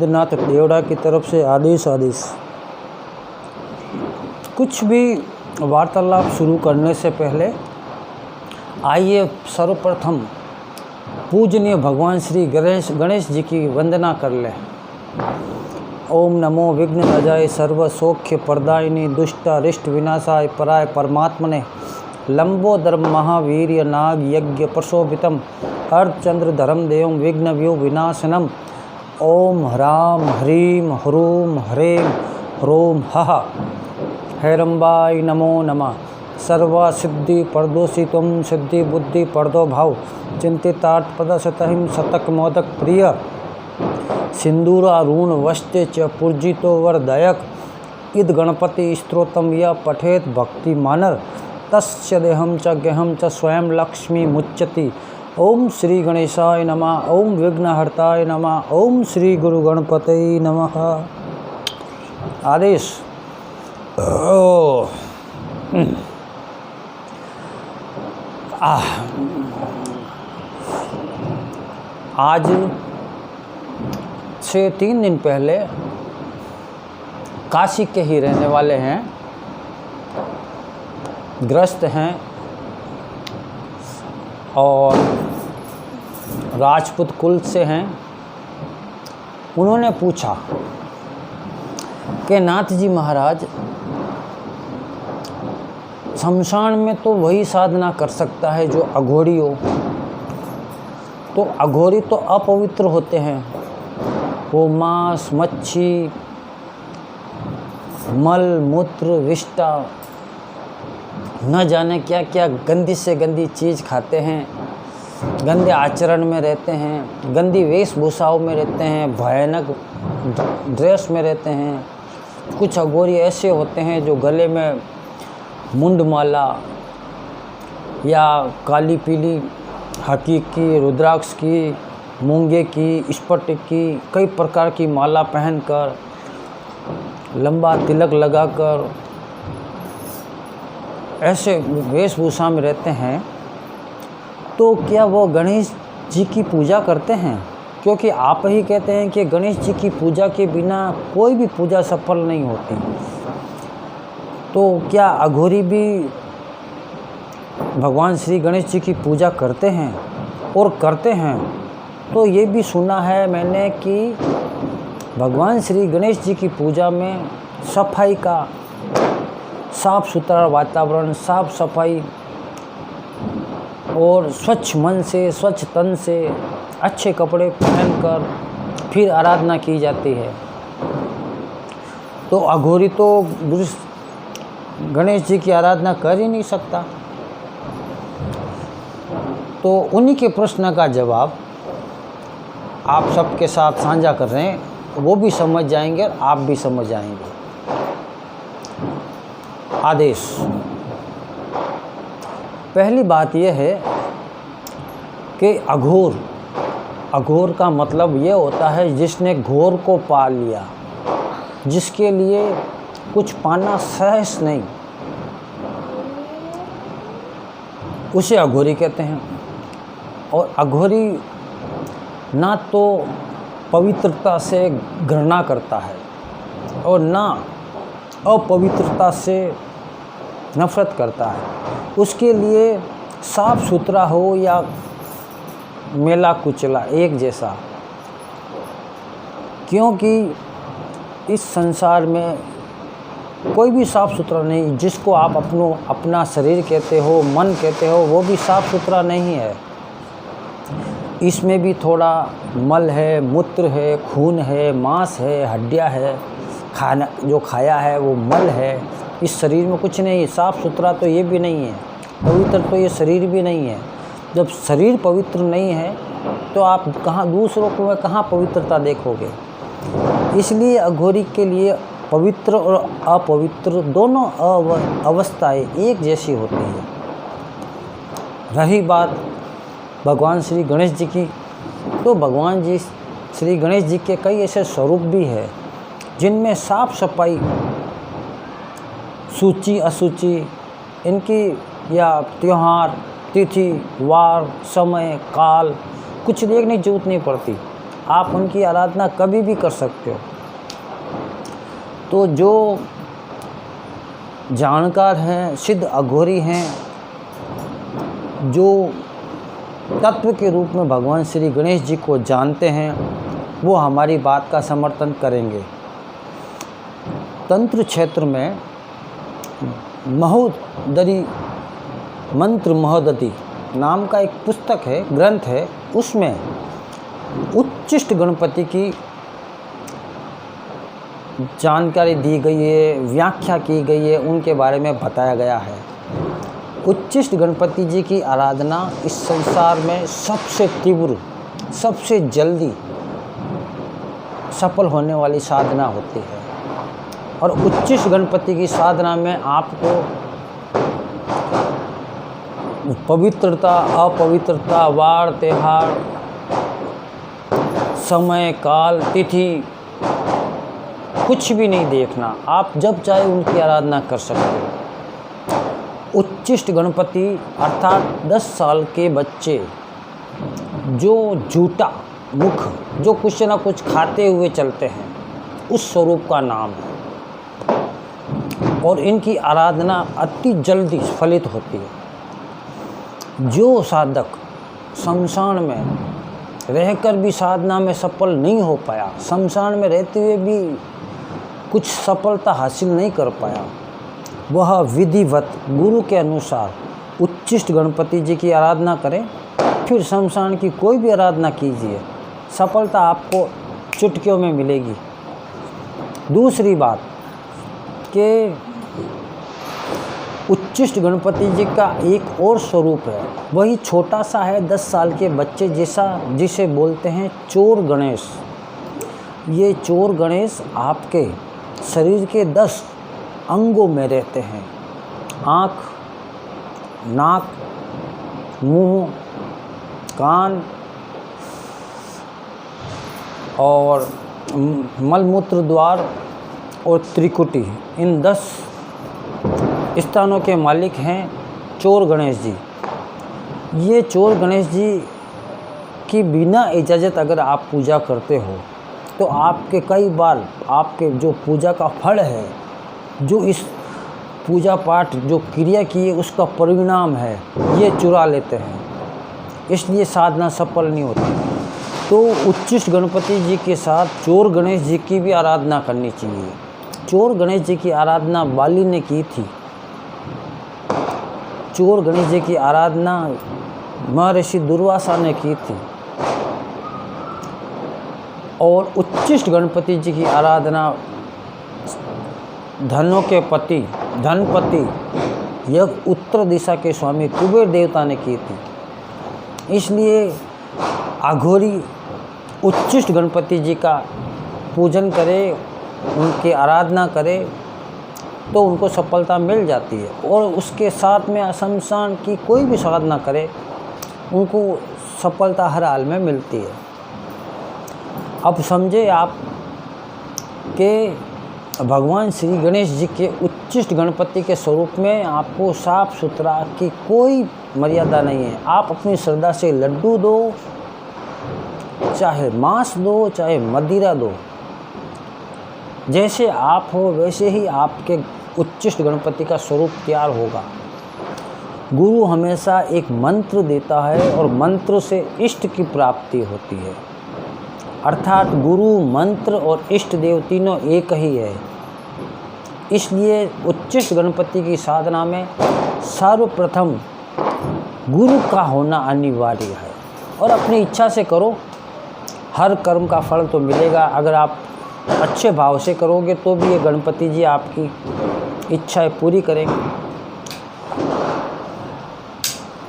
गोविंदनाथ देवड़ा की तरफ से आदेश। कुछ भी वार्तालाप शुरू करने से पहले आइए सर्वप्रथम पूजनीय भगवान श्री गणेश जी की वंदना कर लें। ओम नमो विघ्नराजाय सर्व सौख्य प्रदायिनी दुष्टारिष्ट विनाशाय पराय परमात्मने लंबोदर महावीर्य नाग यज्ञ प्रशोभितम अर्धचंद्र धर्म देवं विघ्नव्यो विनाशनम ओम ह्राम ह्रीम ह्रूम ह्रेम ह्रोम हः हैरंबाय नमो नमः। सर्वा सिद्धि परदोषी तुम सिद्धि बुद्धि परदो भाव चिंतितार्थ पदसतहिं शतक मोदक प्रिय सिंदूरारूण वस्ते च पूर्जितो वरदायक इद गणपति स्त्रोतम य पठेत भक्ति मानर तस्य देहम च गेहम च स्वयं लक्ष्मी मुच्यति। ओम श्री गणेशाय नमः। ओम विघ्नहर्ताय नमः। ओम श्री गुरु गणपतये नमः। आदेश। आज से 3 दिन पहले काशी के ही रहने वाले हैं, ग्रस्त हैं और राजपूत कुल से हैं। उन्होंने पूछा कि नाथ जी महाराज, शमशान में तो वही साधना कर सकता है जो अघोरी हो, तो अघोरी तो अपवित्र होते हैं, वो मांस मच्छी मल मूत्र विष्टा न जाने क्या क्या गंदी से गंदी चीज़ खाते हैं, गंदे आचरण में रहते हैं, गंदी वेशभूषाओं में रहते हैं, भयानक ड्रेस में रहते हैं। कुछ अघोरी ऐसे होते हैं जो गले में मुंडमाला या काली पीली हकीकी रुद्राक्ष की मूंगे की स्फटिक की कई प्रकार की माला पहनकर लंबा तिलक लगाकर ऐसे वेशभूषा में रहते हैं। तो क्या वो गणेश जी की पूजा करते हैं? क्योंकि आप ही कहते हैं कि गणेश जी की पूजा के बिना कोई भी पूजा सफल नहीं होती। तो क्या अघोरी भी भगवान श्री गणेश जी की पूजा करते हैं? और करते हैं तो ये भी सुना है मैंने कि भगवान श्री गणेश जी की पूजा में सफाई का, साफ सुथरा वातावरण, साफ सफाई और स्वच्छ मन से, स्वच्छ तन से, अच्छे कपड़े पहनकर फिर आराधना की जाती है। तो अघोरी तो गणेश जी की आराधना कर ही नहीं सकता। तो उन्हीं के प्रश्न का जवाब आप सबके साथ साझा कर रहे हैं, वो भी समझ जाएंगे और आप भी समझ जाएंगे। आदेश। पहली बात यह है कि अघोर का मतलब ये होता है जिसने घोर को पा लिया, जिसके लिए कुछ पाना सहज नहीं, उसे अघोरी कहते हैं। और अघोरी ना तो पवित्रता से घृणा करता है और ना अपवित्रता से नफरत करता है। उसके लिए साफ सुथरा हो या मेला कुचला एक जैसा, क्योंकि इस संसार में कोई भी साफ़ सुथरा नहीं। जिसको आप अपना शरीर कहते हो, मन कहते हो, वो भी साफ़ सुथरा नहीं है। इसमें भी थोड़ा मल है, मूत्र है, खून है, मांस है, हड्डियां है, खाना जो खाया है वो मल है। इस शरीर में कुछ नहीं है। साफ़ सुथरा तो ये भी नहीं है, पवित्र तो ये शरीर भी नहीं है। जब शरीर पवित्र नहीं है तो आप दूसरों को में कहाँ पवित्रता देखोगे। इसलिए अघोरी के लिए पवित्र और अपवित्र दोनों अवस्थाएं एक जैसी होती हैं। रही बात भगवान श्री गणेश जी की, तो भगवान जी श्री गणेश जी के कई ऐसे स्वरूप भी हैं जिनमें साफ सफाई, सूची असूची इनकी या त्यौहार, तिथि, वार, समय, काल कुछ देखने की जरूरत नहीं पड़ती। आप उनकी आराधना कभी भी कर सकते हो। तो जो जानकार हैं, सिद्ध अघोरी हैं, जो तत्व के रूप में भगवान श्री गणेश जी को जानते हैं, वो हमारी बात का समर्थन करेंगे। तंत्र क्षेत्र में महोदरी मंत्र महोदधि नाम का एक पुस्तक है, ग्रंथ है, उसमें उच्चिष्ट गणपति की जानकारी दी गई है, व्याख्या की गई है, उनके बारे में बताया गया है। उच्चिष्ट गणपति जी की आराधना इस संसार में सबसे तीव्र, सबसे जल्दी सफल होने वाली साधना होती है। और उच्चिष्ट गणपति की साधना में आपको पवित्रता, अपवित्रता, वार, त्योहार, समय, काल, तिथि कुछ भी नहीं देखना, आप जब चाहे उनकी आराधना कर सकते हो। उच्चिष्ट गणपति अर्थात 10 साल के बच्चे जो झूठा मुख, जो कुछ ना कुछ खाते हुए चलते हैं, उस स्वरूप का नाम है। और इनकी आराधना अति जल्दी फलित होती है। जो साधक शमशान में रहकर भी साधना में सफल नहीं हो पाया, शमशान में रहते हुए भी कुछ सफलता हासिल नहीं कर पाया, वह विधिवत गुरु के अनुसार उच्चिष्ट गणपति जी की आराधना करें, फिर शमशान की कोई भी आराधना कीजिए, सफलता आपको चुटकियों में मिलेगी। दूसरी बात कि उच्चिष्ट गणपति जी का एक और स्वरूप है, वही छोटा सा है, 10 साल के बच्चे जैसा, जिसे बोलते हैं चोर गणेश। ये चोर गणेश आपके शरीर के 10 अंगों में रहते हैं। आँख, नाक, मुंह, कान और मलमूत्र द्वार और त्रिकुटी, इन 10 स्थानों के मालिक हैं चोर गणेश जी। ये चोर गणेश जी की बिना इजाज़त अगर आप पूजा करते हो तो आपके कई बार आपके जो पूजा का फल है, जो इस पूजा पाठ जो क्रिया की है उसका परिणाम है, ये चुरा लेते हैं, इसलिए साधना सफल नहीं होती। तो उच्चिष्ट गणपति जी के साथ चोर गणेश जी की भी आराधना करनी चाहिए। चोर गणेश जी की आराधना बाली ने की थी। चोर गणेश जी की आराधना महर्षि दुर्वासा ने की थी। और उच्चिष्ट गणपति जी की आराधना धनों के पति, धनपति, यह उत्तर दिशा के स्वामी कुबेर देवता ने की थी। इसलिए अघोरी उच्चिष्ट गणपति जी का पूजन करे, उनकी आराधना करे तो उनको सफलता मिल जाती है। और उसके साथ में शमशान की कोई भी साधना करे, उनको सफलता हर हाल में मिलती है। अब समझे आप कि भगवान श्री गणेश जी के उच्चिष्ट गणपति के स्वरूप में आपको साफ सुथरा की कोई मर्यादा नहीं है। आप अपनी श्रद्धा से लड्डू दो, चाहे मांस दो, चाहे मदिरा दो, जैसे आप हो वैसे ही आपके उच्चिष्ट गणपति का स्वरूप तैयार होगा। गुरु हमेशा एक मंत्र देता है और मंत्र से इष्ट की प्राप्ति होती है। अर्थात गुरु, मंत्र और इष्ट देव तीनों एक ही है। इसलिए उच्चिष्ट गणपति की साधना में सर्वप्रथम गुरु का होना अनिवार्य है। और अपनी इच्छा से करो, हर कर्म का फल तो मिलेगा। अगर आप अच्छे भाव से करोगे तो भी ये गणपति जी आपकी इच्छाएं पूरी करेंगे।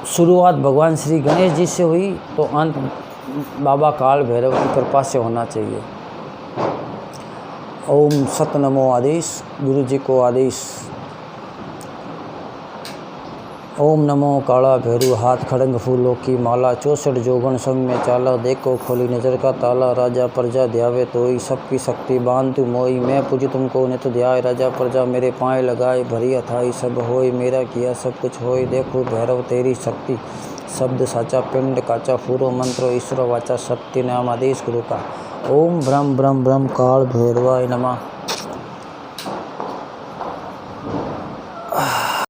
शुरुआत भगवान श्री गणेश जी से हुई तो अंत बाबा काल भैरव की कृपा से होना चाहिए। ओम सत नमो आदेश, गुरु जी को आदेश। ओम नमो काला भैरू, हाथ खड़ंग फूलों की माला, 64 जोगन संग में चाला, देखो खोली नजर का ताला, राजा प्रजा ध्यावे तोई, सबकी शक्ति बांध तू मोई, मैं पूजी तुमको नित ध्याय, राजा प्रजा मेरे पाँव लगाए, भरी अथाई सब होई, मेरा किया सब कुछ होई, देखो भैरव तेरी शक्ति, शब्द साचा पिंड काचा पूरो मंत्रो ईश्वर वाचा शक्ति नाम आदेश गुरु का। ओम ब्रह्म ब्रह्म ब्रह्म काल भैरवाय नमः।